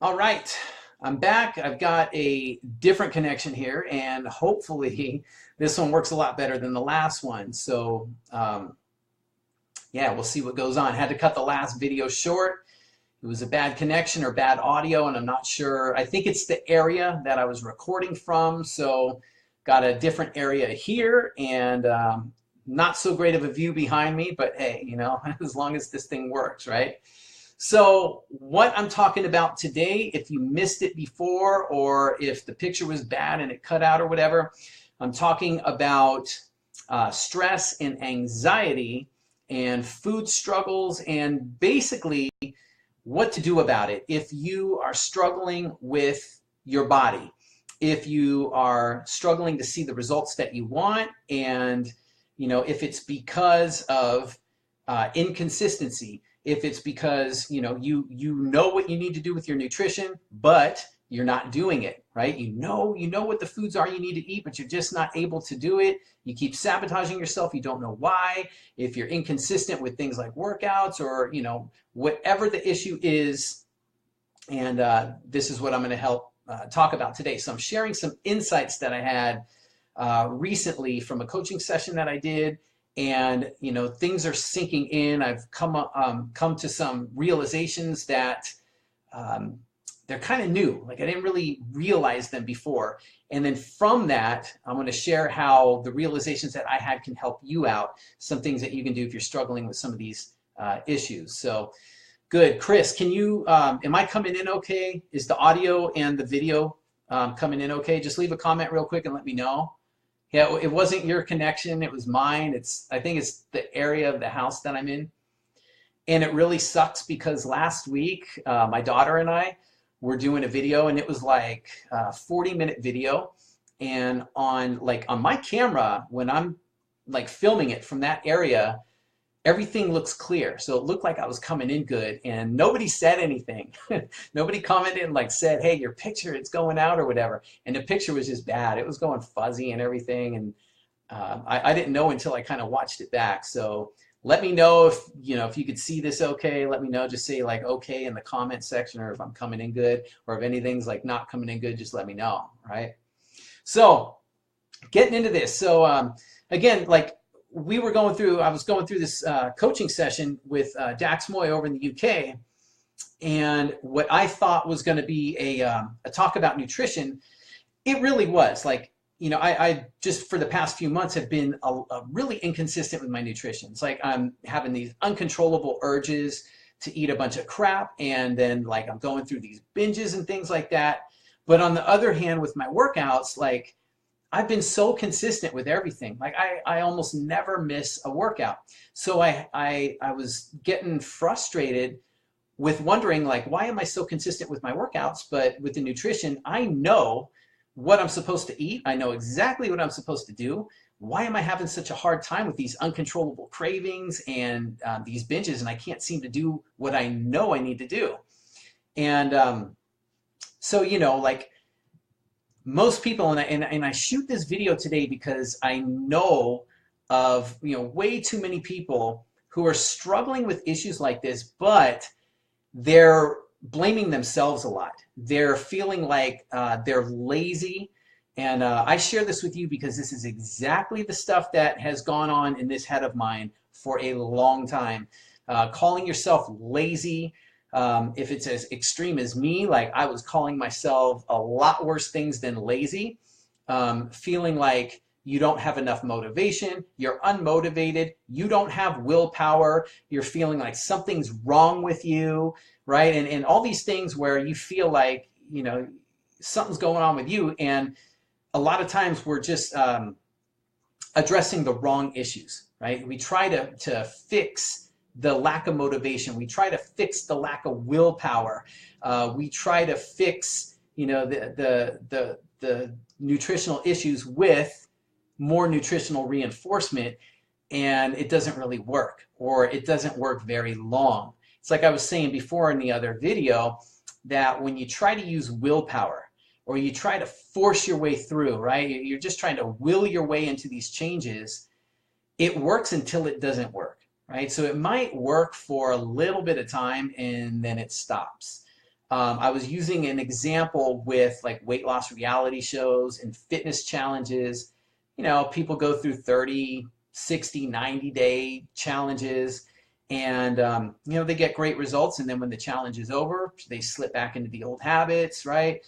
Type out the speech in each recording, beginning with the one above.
All right, I'm back. I've got a different connection here, and hopefully this one works a lot better than the last one. Yeah, we'll see what goes on. Had to cut the last video short. It was a bad connection or bad audio, and I'm not sure. I think it's the area that I was recording from, so got a different area here, and not so great of a view behind me, but hey, as long as this thing works, right? So what I'm talking about today, if you missed it before or if the picture was bad and it cut out or whatever, I'm talking about stress and anxiety and food struggles and basically what to do about it if you are struggling with your body, if you are struggling to see the results that you want, and if it's because of inconsistency, if it's because you know what you need to do with your nutrition, but you're not doing it, right? You know what the foods are you need to eat, but you're just not able to do it. You keep sabotaging yourself. You don't know why. If you're inconsistent with things like workouts or whatever the issue is, and this is what I'm going to help talk about today. So I'm sharing some insights that I had recently from a coaching session that I did. And things are sinking in. I've come to some realizations that they're kind of new. Like I didn't really realize them before. And then from that, I'm going to share how the realizations that I had can help you out. Some things that you can do if you're struggling with some of these issues. So good, Chris. Can you? Am I coming in okay? Is the audio and the video coming in okay? Just leave a comment real quick and let me know. Yeah, it wasn't your connection, it was mine. I think it's the area of the house that I'm in. And it really sucks because last week, my daughter and I were doing a video, and it was like a 40-minute video. And on my camera, when I'm like filming it from that area, everything looks clear. So it looked like I was coming in good, and nobody said anything. Nobody commented and said, hey, your picture, it's going out or whatever. And the picture was just bad. It was going fuzzy and everything. And I didn't know until I kind of watched it back. So let me know if you could see this okay. Let me know. Just say okay in the comment section, or if I'm coming in good, or if anything's not coming in good, just let me know, right? So getting into this. So again, I was going through this coaching session with Dax Moy over in the UK, and what I thought was going to be a talk about nutrition, it really was. I just for the past few months have been really inconsistent with my nutrition. It's like I'm having these uncontrollable urges to eat a bunch of crap, and then I'm going through these binges and things like that. But on the other hand, with my workouts, I've been so consistent with everything. I almost never miss a workout. So I was getting frustrated with wondering why am I so consistent with my workouts, but with the nutrition, I know what I'm supposed to eat. I know exactly what I'm supposed to do. Why am I having such a hard time with these uncontrollable cravings and these binges, and I can't seem to do what I know I need to do? And so, most people, and I shoot this video today because I know of way too many people who are struggling with issues like this, but they're blaming themselves a lot. They're feeling like they're lazy, and I share this with you because this is exactly the stuff that has gone on in this head of mine for a long time. Calling yourself lazy. If it's as extreme as me, I was calling myself a lot worse things than lazy, feeling like you don't have enough motivation, you're unmotivated, you don't have willpower, you're feeling like something's wrong with you, right? And all these things where you feel like, something's going on with you. And a lot of times we're just addressing the wrong issues, right? We try to fix the lack of motivation. We try to fix the lack of willpower. We try to fix, the nutritional issues with more nutritional reinforcement, and it doesn't really work, or it doesn't work very long. It's like I was saying before in the other video, that when you try to use willpower, or you try to force your way through, right? You're just trying to will your way into these changes. It works until it doesn't work. Right? So it might work for a little bit of time and then it stops. I was using an example with like weight loss reality shows and fitness challenges. You know, people go through 30, 60, 90-day challenges, and you know, they get great results, and then when the challenge is over, they slip back into the old habits, right?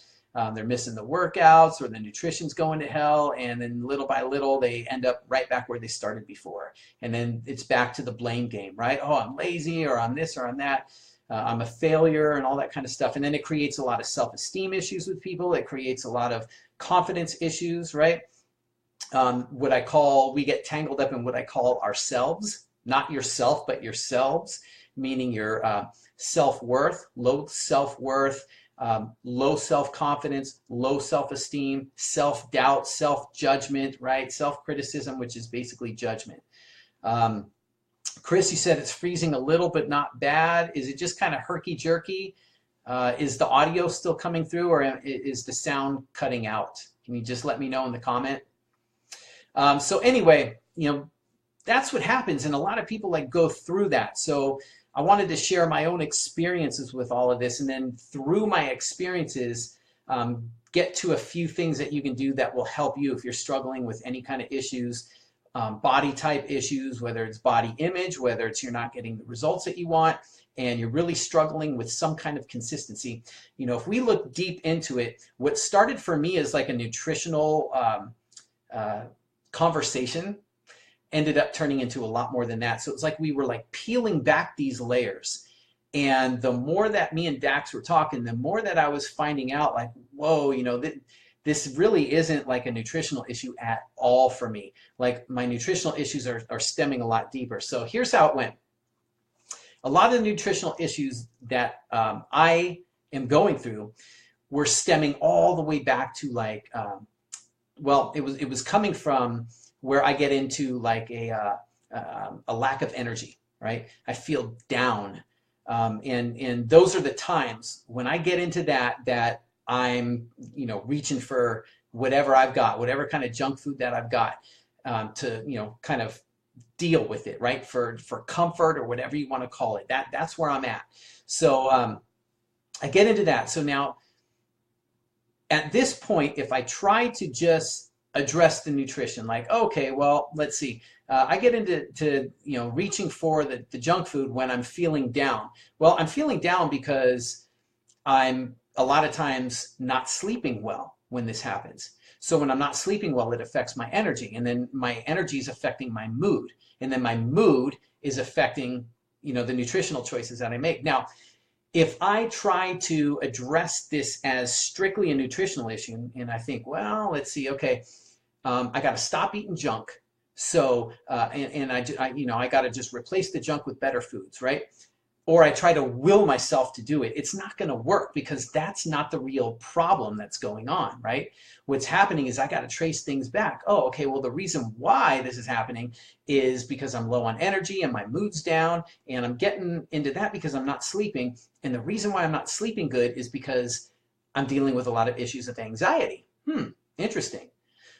They're missing the workouts, or the nutrition's going to hell, and then little by little they end up right back where they started before. And then it's back to the blame game, right? Oh, I'm lazy, or I'm this, or I'm that. I'm a failure, and all that kind of stuff. And then it creates a lot of self-esteem issues with people. It creates a lot of confidence issues, right? We get tangled up in what I call ourselves, not yourself, but yourselves, meaning your self-worth, low self-worth, low self-confidence, low self-esteem, self-doubt, self-judgment, right? Self-criticism, which is basically judgment. Chris, you said it's freezing a little, but not bad. Is it just kind of herky-jerky? Is the audio still coming through, or is the sound cutting out? Can you just let me know in the comment? So anyway, you know, that's what happens, and a lot of people like go through that. So I wanted to share my own experiences with all of this, and then through my experiences, get to a few things that you can do that will help you if you're struggling with any kind of issues, body type issues, whether it's body image, whether it's you're not getting the results that you want, and you're really struggling with some kind of consistency. You know, if we look deep into it, what started for me as like a nutritional conversation ended up turning into a lot more than that. So it's like we were like peeling back these layers. And the more that me and Dax were talking, the more that I was finding out like, whoa, you know, this really isn't like a nutritional issue at all for me. Like my nutritional issues are stemming a lot deeper. So here's how it went. A lot of the nutritional issues that I am going through were stemming all the way back to like, well, it was coming from where I get into like a lack of energy, right? I feel down, and those are the times when I get into that I'm, you know, reaching for whatever I've got, whatever kind of junk food that I've got, to, you know, kind of deal with it, right? For comfort or whatever you want to call it. That's where I'm at. So I get into that. So now at this point, if I try to just address the nutrition, like, okay, well, let's see. I get into you know, reaching for the junk food when I'm feeling down. Well, I'm feeling down because I'm a lot of times not sleeping well when this happens. So when I'm not sleeping well, it affects my energy, and then my energy is affecting my mood, and then my mood is affecting, you know, the nutritional choices that I make. Now, if I try to address this as strictly a nutritional issue, and I think, well, let's see, okay, I got to stop eating junk. So, and I got to just replace the junk with better foods, right? Or I try to will myself to do it. It's not going to work because that's not the real problem that's going on, right? What's happening is I got to trace things back. Oh, okay, well, the reason why this is happening is because I'm low on energy and my mood's down, and I'm getting into that because I'm not sleeping. And the reason why I'm not sleeping good is because I'm dealing with a lot of issues of anxiety. Interesting.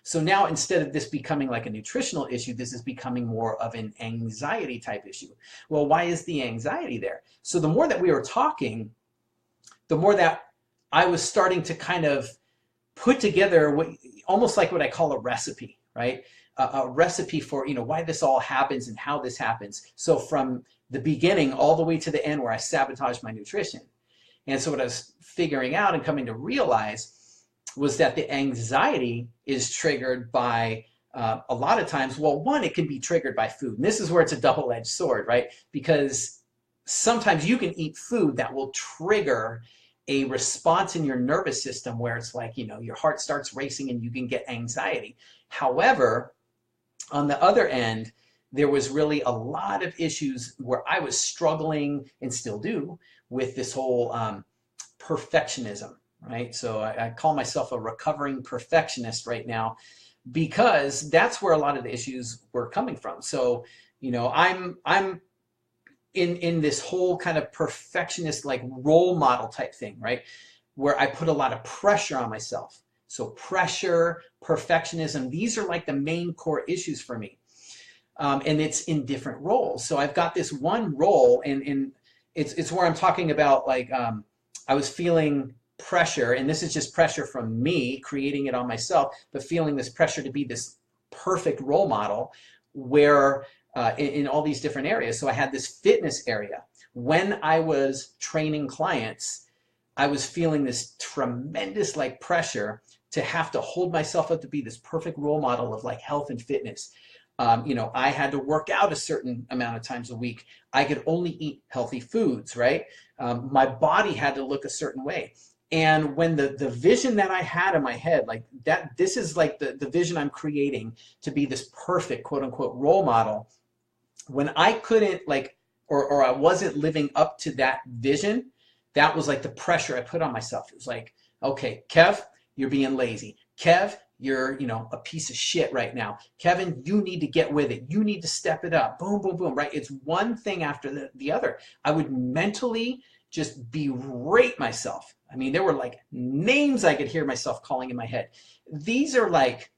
So now instead of this becoming like a nutritional issue, this is becoming more of an anxiety type issue. Well, why is the anxiety there? So the more that we were talking, the more that I was starting to kind of put together almost like what I call a recipe, right? A recipe for, you know, why this all happens and how this happens. So from the beginning all the way to the end where I sabotage my nutrition. And so what I was figuring out and coming to realize was that the anxiety is triggered by a lot of times, well, one, it can be triggered by food. And this is where it's a double-edged sword, right? Because sometimes you can eat food that will trigger a response in your nervous system where it's like, you know, your heart starts racing and you can get anxiety. However, on the other end, there was really a lot of issues where I was struggling, and still do, with this whole perfectionism. Right? So I call myself a recovering perfectionist right now because that's where a lot of the issues were coming from. So, you know, I'm in this whole kind of perfectionist like role model type thing, right? Where I put a lot of pressure on myself. So pressure, perfectionism, these are like the main core issues for me. And it's in different roles. So I've got this one role, and it's where I'm talking about like I was feeling pressure, and this is just pressure from me creating it on myself, but feeling this pressure to be this perfect role model where in all these different areas. So I had this fitness area. When I was training clients, I was feeling this tremendous like pressure to have to hold myself up to be this perfect role model of like health and fitness. You know, I had to work out a certain amount of times a week. I could only eat healthy foods, right? My body had to look a certain way. And when the vision that I had in my head, like that, this is like the vision I'm creating to be this perfect quote unquote role model. When I couldn't like, or I wasn't living up to that vision, that was like the pressure I put on myself. It was like, okay, Kev, you're being lazy. Kev, you're, you know, a piece of shit right now. Kevin, you need to get with it. You need to step it up. Boom, boom, boom, right? It's one thing after the other. I would mentally just berate myself. I mean, there were like names I could hear myself calling in my head. These are like,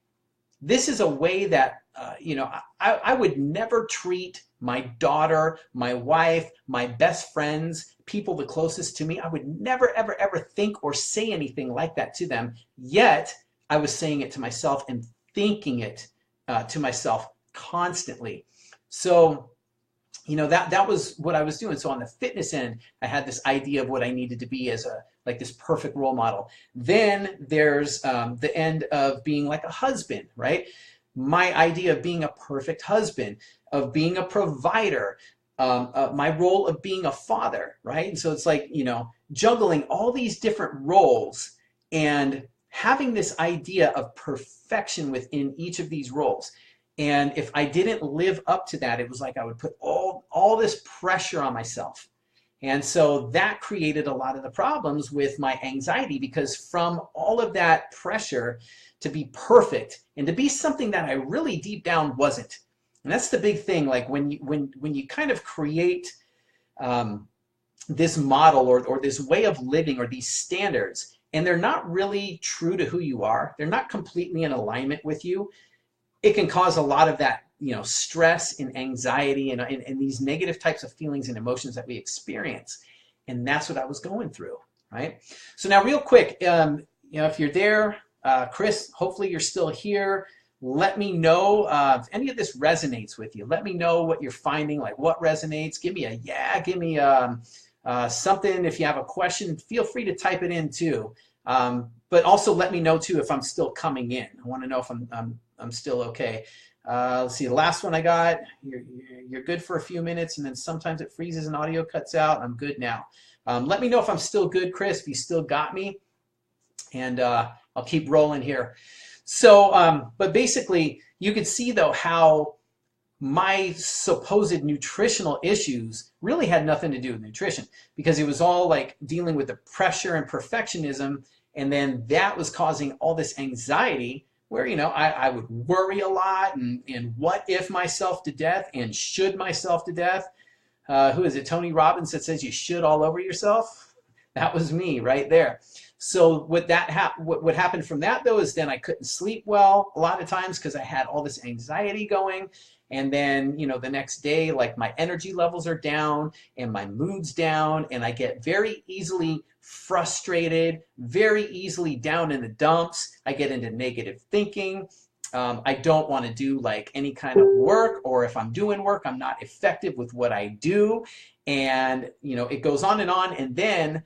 this is a way that, you know, I would never treat my daughter, my wife, my best friends, people the closest to me. I would never, ever, ever think or say anything like that to them. Yet I was saying it to myself and thinking it to myself constantly. So, you know, that was what I was doing. So on the fitness end, I had this idea of what I needed to be as a, like this perfect role model. Then there's the end of being like a husband, right? My idea of being a perfect husband, of being a provider, my role of being a father, right? And so it's like, you know, juggling all these different roles and having this idea of perfection within each of these roles. And if I didn't live up to that, it was like I would put all this pressure on myself. And so that created a lot of the problems with my anxiety, because from all of that pressure to be perfect and to be something that I really deep down wasn't. And that's the big thing. Like when you kind of create this model or this way of living or these standards, and they're not really true to who you are, they're not completely in alignment with you, it can cause a lot of that, you know, stress and anxiety and these negative types of feelings and emotions that we experience. And that's what I was going through, right? So now real quick, you know, if you're there, Chris, hopefully you're still here. Let me know if any of this resonates with you. Let me know what you're finding, like what resonates. Give me a yeah, give me something. If you have a question, feel free to type it in too. But also let me know too if I'm still coming in. I want to know if I'm still okay. Let's see, the last one I got, you're good for a few minutes and then sometimes it freezes and audio cuts out. I'm good now. Let me know if I'm still good, Chris, if you still got me, and I'll keep rolling here. So, but basically you could see though how my supposed nutritional issues really had nothing to do with nutrition, because it was all like dealing with the pressure and perfectionism. And then that was causing all this anxiety where, you know, I would worry a lot and what if myself to death and should myself to death. Who is it? Tony Robbins that says you should all over yourself. That was me right there. So what happened from that though is then I couldn't sleep well a lot of times because I had all this anxiety going. And then, you know, the next day, like my energy levels are down and my mood's down, and I get very easily frustrated, very easily down in the dumps. I get into negative thinking. I don't want to do like any kind of work, or if I'm doing work, I'm not effective with what I do. And, you know, it goes on, and then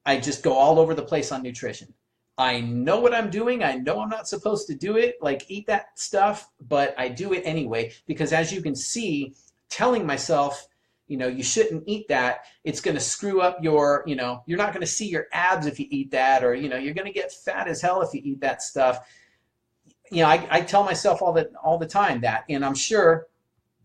I just go all over the place on nutrition. I know what I'm doing. I know I'm not supposed to do it, like eat that stuff, but I do it anyway, because as you can see, telling myself, you know, you shouldn't eat that, it's going to screw up your, you know, you're not going to see your abs if you eat that, or, you know, you're going to get fat as hell if you eat that stuff. You know, I tell myself all the time that, and I'm sure,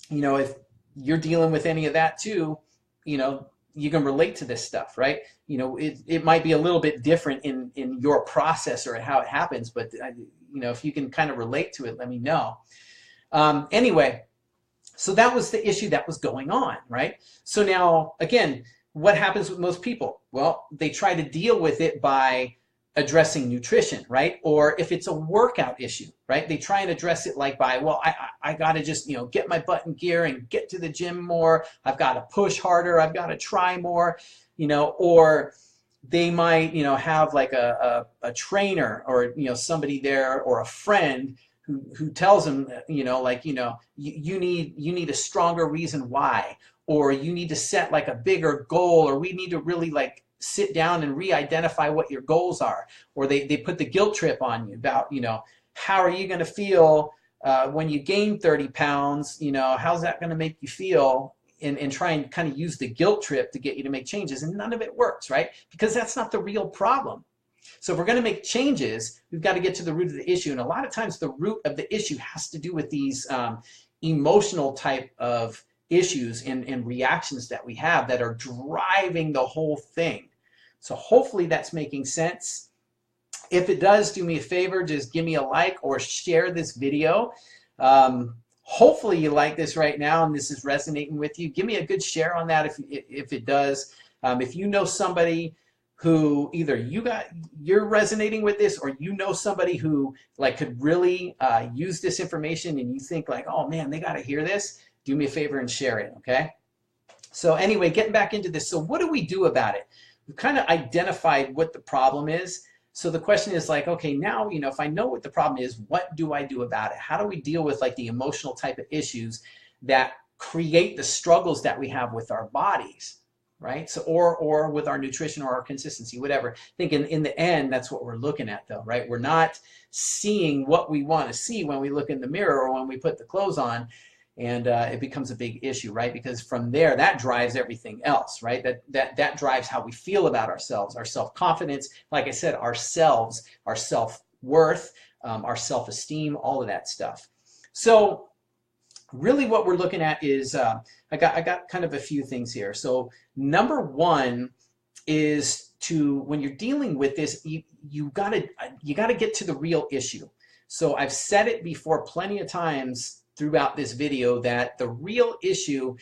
you know, if you're dealing with any of that too, you know, you can relate to this stuff, right? You know, it might be a little bit different in your process or how it happens, but you know, if you can kind of relate to it, let me know. Anyway, so that was the issue that was going on, right? So now, again, what happens with most people? Well, they try to deal with it by addressing nutrition, right? Or if it's a workout issue, right? They try and address it like by, well, I got to just, you know, get my butt in gear and get to the gym more. I've got to push harder. I've got to try more, you know, or they might, have like a trainer or, somebody there or a friend who tells them, like, you need a stronger reason why, or you need to set like a bigger goal, or we need to really like sit down and re-identify what your goals are. Or they put the guilt trip on you about, how are you going to feel when you gain 30 pounds, how's that going to make you feel? And try and kind of use the guilt trip to get you to make changes, and none of it works, right? Because that's not the real problem. So if we're going to make changes, we've got to get to the root of the issue. And a lot of times the root of the issue has to do with these emotional type of issues and reactions that we have that are driving the whole thing. So hopefully that's making sense. If it does, do me a favor, just give me a like or share this video. Hopefully you like this right now and this is resonating with you. Give me a good share on that if it does. If you know somebody who either you're resonating with this, or somebody who like could really use this information and you think like, oh man, they got to hear this, do me a favor and share it, okay? So anyway, getting back into this. So what do we do about it? We've kind of identified what the problem is. So the question is like, okay, now, if I know what the problem is, what do I do about it? How do we deal with like the emotional type of issues that create the struggles that we have with our bodies, right? So, or with our nutrition or our consistency, whatever. I think in the end, that's what we're looking at though, right? We're not seeing what we want to see when we look in the mirror or when we put the clothes on. And it becomes a big issue, right? Because from there, that drives everything else, right? That drives how we feel about ourselves, our self-confidence, like I said, ourselves, our self-worth, our self-esteem, all of that stuff. So really what we're looking at is, I got kind of a few things here. So number one is when you're dealing with this, you gotta get to the real issue. So I've said it before plenty of times throughout this video that the real issue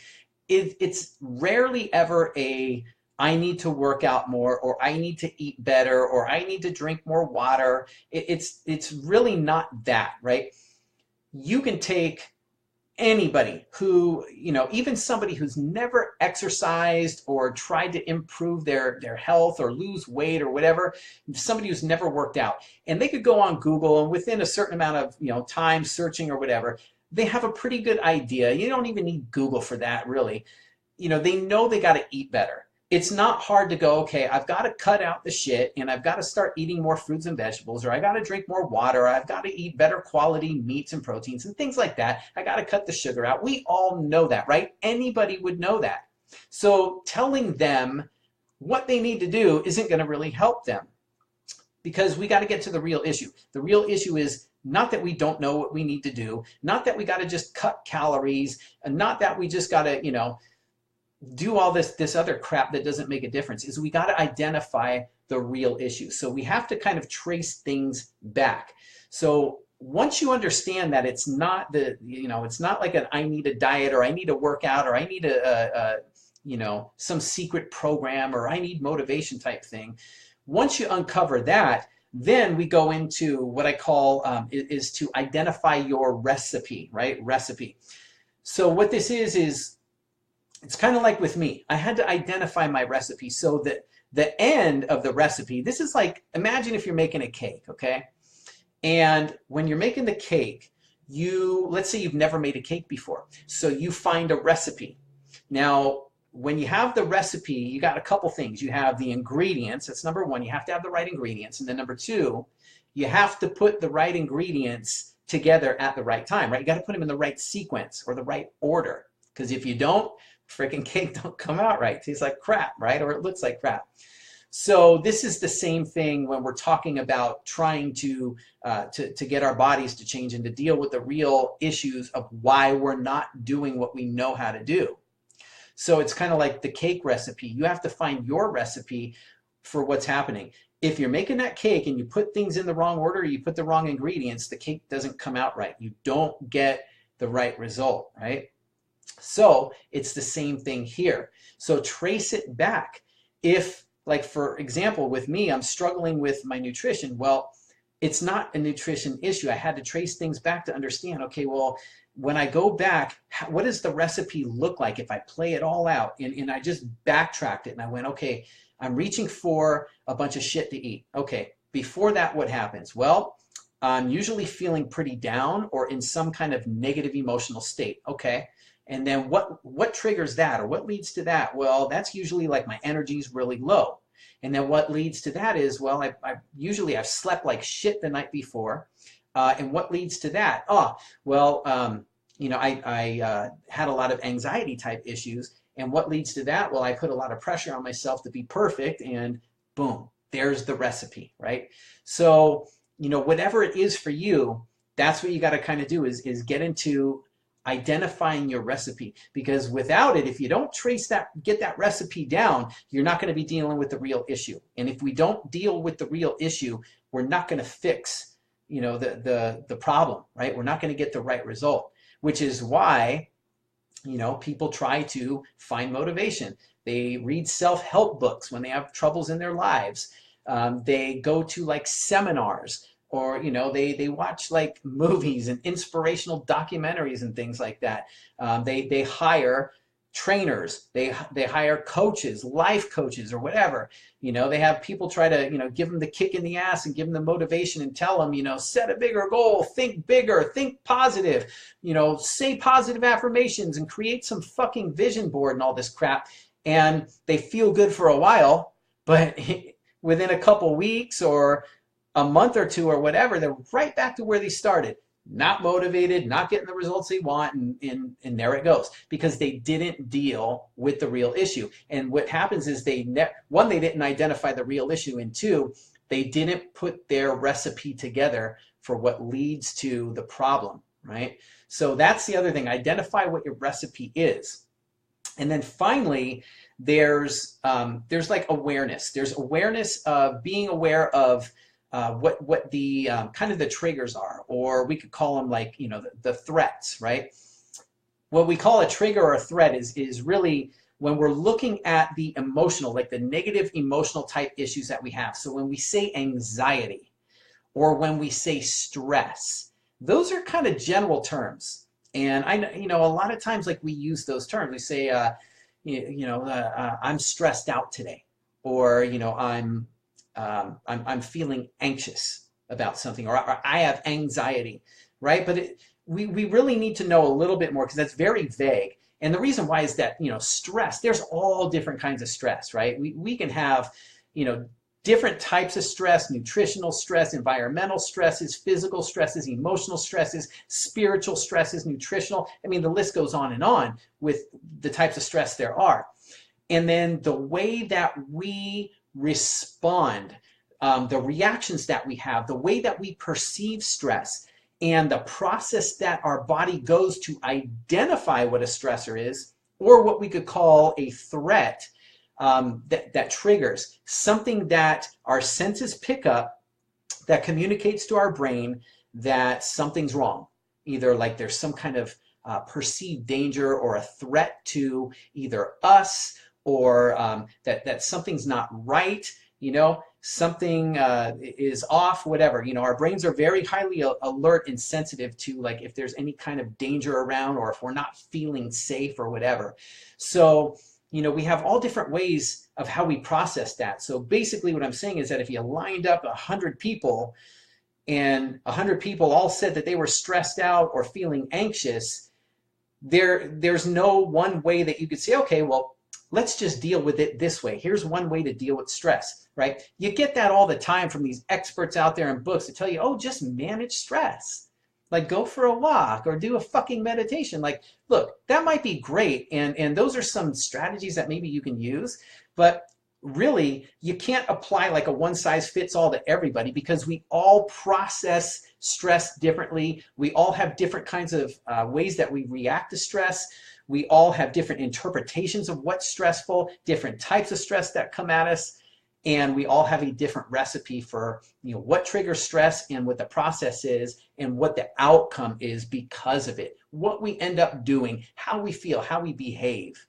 is, it's rarely ever I need to work out more, or I need to eat better, or I need to drink more water. It's really not that, right? You can take anybody who, even somebody who's never exercised or tried to improve their health or lose weight or whatever, somebody who's never worked out, and they could go on Google, and within a certain amount of time searching or whatever, they have a pretty good idea. You don't even need Google for that, really. They know they got to eat better. It's not hard to go, okay, I've got to cut out the shit, and I've got to start eating more fruits and vegetables, or I got to drink more water, or I've got to eat better quality meats and proteins and things like that. I got to cut the sugar out. We all know that, right? Anybody would know that. So telling them what they need to do isn't going to really help them, because we got to get to the real issue. The real issue is not that we don't know what we need to do, not that we got to just cut calories, and not that we just got to, do all this other crap that doesn't make a difference. Is we got to identify the real issue. So we have to kind of trace things back. So once you understand that it's not it's not like I need a diet, or I need a workout, or I need some secret program, or I need motivation type thing. Once you uncover that, then we go into what I call is to identify your recipe, right? Recipe. So what this is it's kind of like with me. I had to identify my recipe. So that the end of the recipe, this is like, imagine if you're making a cake, okay? And when you're making the cake, let's say you've never made a cake before. So you find a recipe. Now, when you have the recipe, you got a couple things. You have the ingredients. That's number one. You have to have the right ingredients. And then number two, you have to put the right ingredients together at the right time, right? You got to put them in the right sequence or the right order. Because if you don't, freaking cake don't come out right. It tastes like crap, right? Or it looks like crap. So this is the same thing when we're talking about trying to get our bodies to change and to deal with the real issues of why we're not doing what we know how to do. So it's kind of like the cake recipe. You have to find your recipe for what's happening. If you're making that cake and you put things in the wrong order, you put the wrong ingredients, the cake doesn't come out right. You don't get the right result, right? So it's the same thing here. So trace it back. If, like for example, with me, I'm struggling with my nutrition. Well, it's not a nutrition issue. I had to trace things back to understand, okay, well, when I go back, what does the recipe look like if I play it all out? And I just backtracked it and I went, okay, I'm reaching for a bunch of shit to eat. Okay, before that, what happens? Well, I'm usually feeling pretty down or in some kind of negative emotional state. Okay. And then what triggers that, or what leads to that? Well, that's usually like my energy's really low. And then what leads to that is, well, I've slept like shit the night before. And what leads to that? Oh, well, I had a lot of anxiety type issues. And what leads to that? Well, I put a lot of pressure on myself to be perfect, and boom, there's the recipe, right? So, whatever it is for you, that's what you got to kind of do is get into identifying your recipe, because without it, if you don't get that recipe down, you're not going to be dealing with the real issue. And if we don't deal with the real issue, we're not going to fix, the problem, right? We're not going to get the right result, which is why, people try to find motivation. They read self-help books when they have troubles in their lives. They go to like seminars, or they watch like movies and inspirational documentaries and things like that. They hire trainers, they hire coaches, life coaches or whatever. They have people try to give them the kick in the ass and give them the motivation and tell them, set a bigger goal, think bigger, think positive, say positive affirmations and create some fucking vision board and all this crap. And they feel good for a while, but within a couple weeks or a month or two or whatever, they're right back to where they started. Not motivated, not getting the results they want, and there it goes. Because they didn't deal with the real issue. And what happens is they didn't identify the real issue, and two, they didn't put their recipe together for what leads to the problem, right? So that's the other thing. Identify what your recipe is. And then finally, there's like awareness. There's awareness of being aware of what the kind of the triggers are, or we could call them like, the threats, right? What we call a trigger or a threat is really when we're looking at the emotional, like the negative emotional type issues that we have. So when we say anxiety or when we say stress, those are kind of general terms. And a lot of times, like, we use those terms. We say, I'm stressed out today, or I'm feeling anxious about something, or I have anxiety, right? But we really need to know a little bit more, because that's very vague. And the reason why is that, stress, there's all different kinds of stress, right? We can have, different types of stress: nutritional stress, environmental stresses, physical stresses, emotional stresses, spiritual stresses, nutritional. I mean, the list goes on with the types of stress there are. And then the way that we respond, the reactions that we have, the way that we perceive stress, and the process that our body goes to identify what a stressor is, or what we could call a threat, that triggers something that our senses pick up, that communicates to our brain that something's wrong. Either like there's some kind of perceived danger or a threat to either us, or that something's not right, something is off, whatever. Our brains are very highly alert and sensitive to, like, if there's any kind of danger around, or if we're not feeling safe or whatever. So, we have all different ways of how we process that. So basically what I'm saying is that if you lined up 100 people, and 100 people all said that they were stressed out or feeling anxious, there's no one way that you could say, okay, well, let's just deal with it this way. Here's one way to deal with stress, right? You get that all the time from these experts out there in books that tell you, oh, just manage stress. Like, go for a walk or do a fucking meditation. Like, look, that might be great. And those are some strategies that maybe you can use. But really, you can't apply like a one size fits all to everybody, because we all process stress differently. We all have different kinds of ways that we react to stress. We all have different interpretations of what's stressful, different types of stress that come at us. And we all have a different recipe for, what triggers stress, and what the process is, and what the outcome is because of it, what we end up doing, how we feel, how we behave.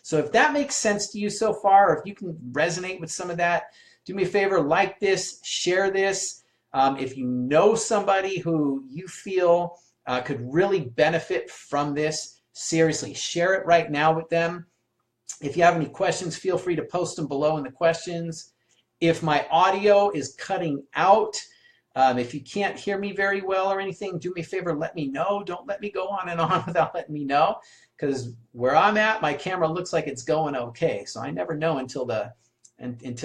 So if that makes sense to you so far, or if you can resonate with some of that, do me a favor, like this, share this. If you know somebody who you feel could really benefit from this, seriously, share it right now with them. If you have any questions, feel free to post them below in the questions. If my audio is cutting out, if you can't hear me very well or anything, do me a favor, let me know. Don't let me go on and on without letting me know, because where I'm at, my camera looks like it's going okay. So I never know until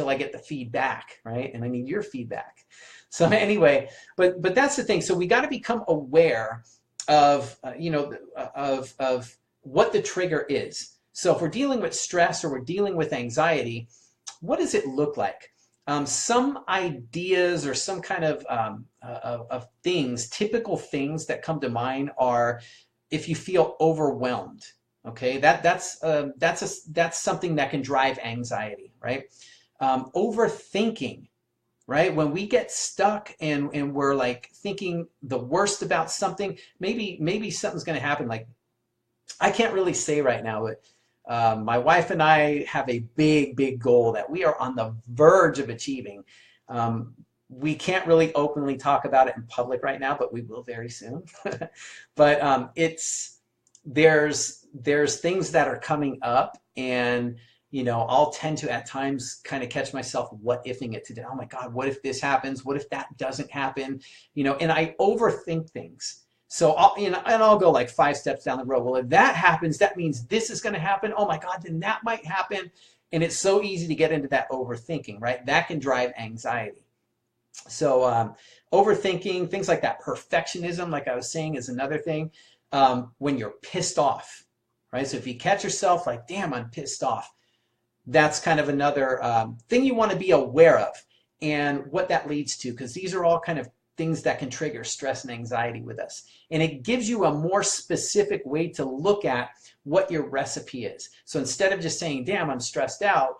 I get the feedback, right? And I need your feedback. So anyway, but that's the thing. So we got to become aware of of what the trigger is. So if we're dealing with stress or we're dealing with anxiety, what does it look like? Some ideas or some kind of things, typical things that come to mind are if you feel overwhelmed. Okay, that's something that can drive anxiety, right? Overthinking, right? When we get stuck and we're like thinking the worst about something, maybe something's going to happen. Like, I can't really say right now, but my wife and I have a big goal that we are on the verge of achieving. We can't really openly talk about it in public right now, but we will very soon. But there's things that are coming up, and I'll tend to at times kind of catch myself what ifing it today. Oh my God, what if this happens? What if that doesn't happen? And I overthink things. So I'll go like 5 steps down the road. Well, if that happens, that means this is going to happen. Oh my God, then that might happen. And it's so easy to get into that overthinking, right? That can drive anxiety. So overthinking, things like that. Perfectionism, like I was saying, is another thing. When you're pissed off, right? So if you catch yourself like, damn, I'm pissed off, that's kind of another thing you want to be aware of and what that leads to, because these are all kind of things that can trigger stress and anxiety with us. And it gives you a more specific way to look at what your recipe is. So instead of just saying, damn, I'm stressed out,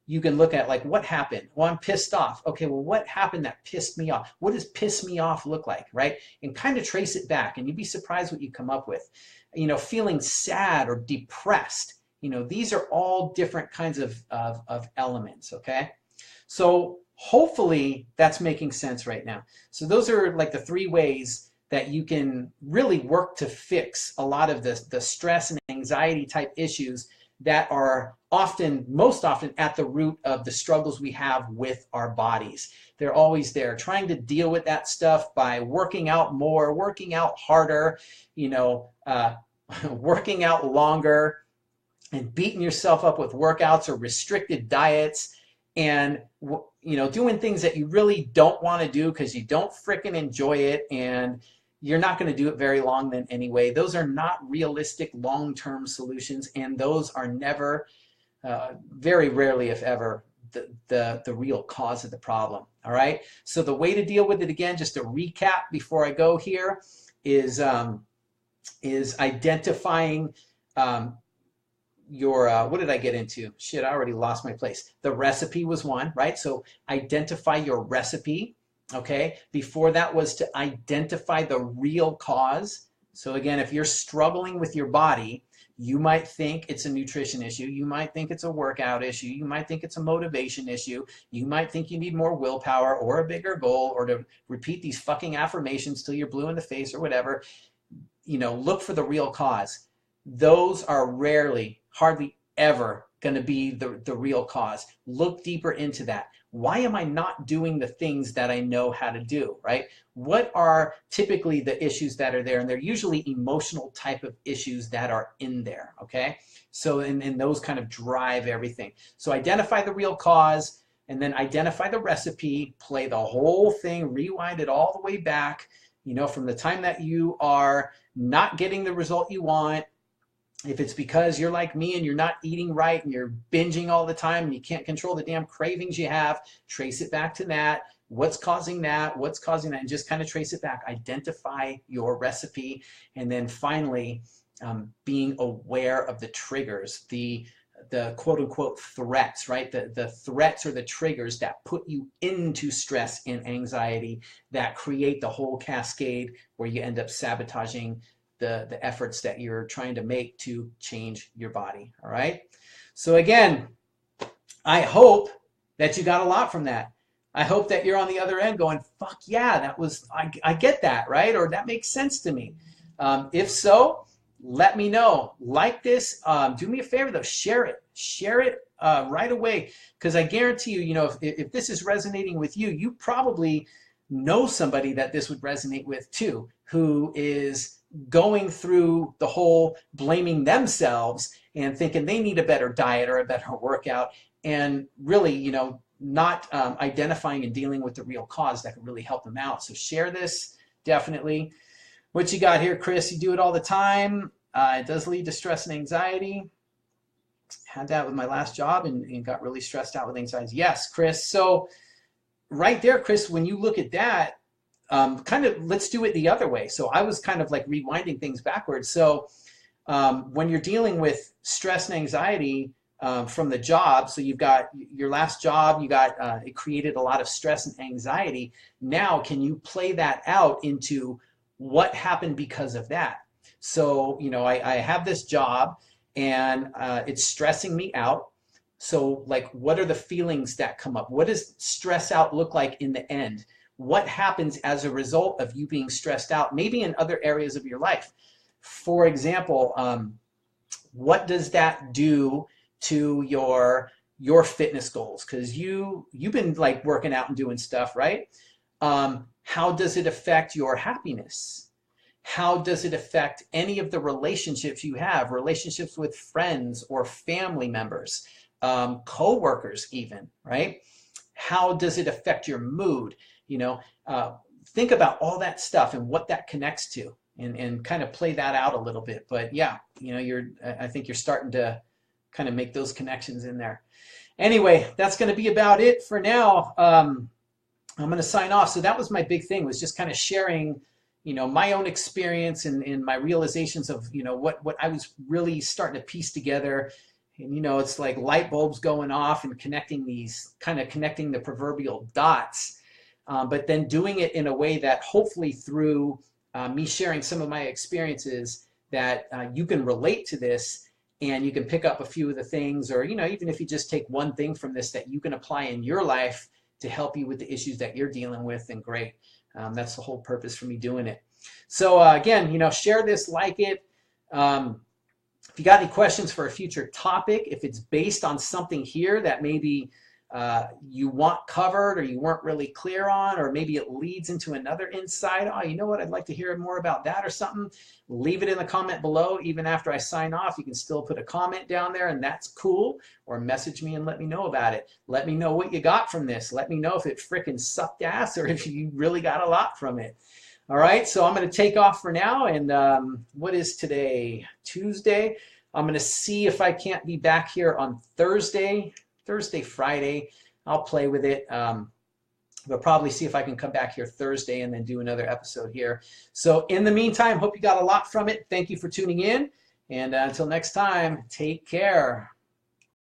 you can look at like, what happened? Well, I'm pissed off. Okay, well, what happened that pissed me off? What does piss me off look like, right? And kind of trace it back, and you'd be surprised what you come up with. Feeling sad or depressed, these are all different kinds of elements, okay? So hopefully that's making sense right now. So those are like the 3 ways that you can really work to fix a lot of the stress and anxiety type issues that are most often at the root of the struggles we have with our bodies. They're always there. Trying to deal with that stuff by working out more, working out harder, working out longer, and beating yourself up with workouts or restricted diets, and doing things that you really don't want to do because you don't fricking enjoy it, and you're not going to do it very long then anyway. Those are not realistic long-term solutions, and those are never, very rarely if ever, the real cause of the problem. All right, so the way to deal with it, again, just to recap before I go here, is identifying what did I get into? Shit, I already lost my place. The recipe was one, right? So identify your recipe, okay? Before that was to identify the real cause. So again, if you're struggling with your body, you might think it's a nutrition issue. You might think it's a workout issue. You might think it's a motivation issue. You might think you need more willpower or a bigger goal or to repeat these fucking affirmations till you're blue in the face or whatever. Look for the real cause. Those are hardly ever going to be the real cause. Look deeper into that. Why am I not doing the things that I know how to do, right? What are typically the issues that are there? And they're usually emotional type of issues that are in there, okay? So, and those kind of drive everything. So identify the real cause, and then identify the recipe, play the whole thing, rewind it all the way back, from the time that you are not getting the result you want. If it's because you're like me and you're not eating right and you're binging all the time and you can't control the damn cravings you have, trace it back to that. What's causing that? What's causing that? And just kind of trace it back. Identify your recipe. And then finally, being aware of the triggers, the quote unquote threats, right? The threats or the triggers that put you into stress and anxiety that create the whole cascade where you end up sabotaging the efforts that you're trying to make to change your body. All right. So again, I hope that you got a lot from that. I hope that you're on the other end going, fuck yeah, I get that, right? Or that makes sense to me. If so, let me know. Like this. Do me a favor though, share it. Share it right away, because I guarantee you, if this is resonating with you, you probably know somebody that this would resonate with too, who is going through the whole blaming themselves and thinking they need a better diet or a better workout, and really, not identifying and dealing with the real cause that could really help them out. So share this, definitely. What you got here, Chris? You do it all the time. It does lead to stress and anxiety. Had that with my last job and got really stressed out with anxiety. Yes, Chris. So right there, Chris, when you look at that, kind of let's do it the other way. So I was kind of like rewinding things backwards. So when you're dealing with stress and anxiety from the job, so you've got your last job, it created a lot of stress and anxiety. Now, can you play that out into what happened because of that? So, I have this job and it's stressing me out. So like, what are the feelings that come up? What does stress out look like in the end? What happens as a result of you being stressed out, maybe in other areas of your life? For example, what does that do to your fitness goals? Because you've been like working out and doing stuff, right? How does it affect your happiness? How does it affect any of the relationships you have, relationships with friends or family members, co-workers even, right? How does it affect your mood? Think about all that stuff and what that connects to, and kind of play that out a little bit. But yeah, I think you're starting to kind of make those connections in there. Anyway, that's going to be about it for now. I'm going to sign off. So that was my big thing, was just kind of sharing my own experience and my realizations of, what I was really starting to piece together. And, it's like light bulbs going off and connecting the proverbial dots, but then doing it in a way that hopefully through me sharing some of my experiences that you can relate to this, and you can pick up a few of the things, or, even if you just take one thing from this that you can apply in your life to help you with the issues that you're dealing with, then great. That's the whole purpose for me doing it. So again, share this, like it. If you got any questions for a future topic, if it's based on something here that maybe you want covered or you weren't really clear on, or maybe it leads into another insight, oh, you know what, I'd like to hear more about that or something, leave it in the comment below. Even after I sign off, you can still put a comment down there, and that's cool. Or message me and let me know about it. Let me know what you got from this. Let me know if it frickin' sucked ass or if you really got a lot from it. All right, so I'm going to take off for now. And what is today? Tuesday. I'm going to see if I can't be back here on Thursday, Friday. I'll play with it. But probably see if I can come back here Thursday and then do another episode here. So in the meantime, hope you got a lot from it. Thank you for tuning in. And until next time, take care.